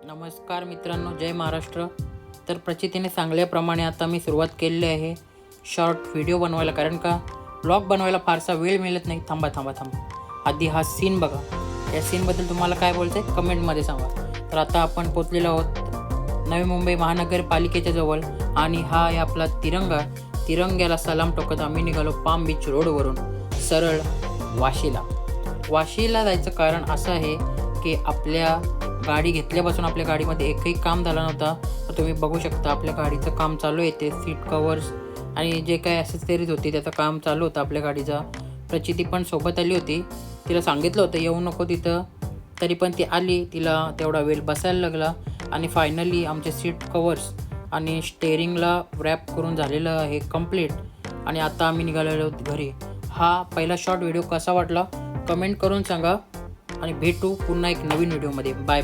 नमस्कार मित्रांनो, जय महाराष्ट्र. तर प्रचितीने सांगल्याप्रमाणे आता मी सुरुवात केलेली आहे शॉर्ट व्हिडिओ बनवायला, कारण का ब्लॉग बनवायला फारसा वेळ मिळत नाही. थांबा. आधी हा सीन बघा. या सीनबद्दल तुम्हाला काय बोलतं आहे कमेंटमध्ये सांगा. तर आता आपण पोचलेलो आहोत नवी मुंबई महानगरपालिकेच्या जवळ, आणि हा आहे आपला तिरंग्याला सलाम टोकत आम्ही निघालो पाम बीच रोडवरून सरळ वाशीला जायचं. कारण असं आहे की आपल्या गाडी घेतल्यापासून आपल्या गाडीमध्ये एकही काम झालं नव्हता. तर तुम्ही बघू शकता आपल्या गाडीचं काम चालू आहे. ते सीट कवर्स आणि जे काही ॲसेसरीज होती त्याचं काम चालू होतं आपल्या गाडीचा. प्रचिती पण सोबत आली होती. तिला सांगितलं होतं येऊ नको तिथं, तरी पण ती आली. तिला तेवढा वेळ बसायला लागला आणि फायनली आमचे सीट कवर्स आणि स्टेअरिंगला रॅप करून झालेलं आहे कंप्लीट. आणि आता आम्ही निघालेलो आहोत घरी. हा पहिला शॉर्ट व्हिडिओ कसा वाटला कमेंट करून सांगा, आणि भेटू पुन्हा एक नवीन व्हिडिओमध्ये. बाय.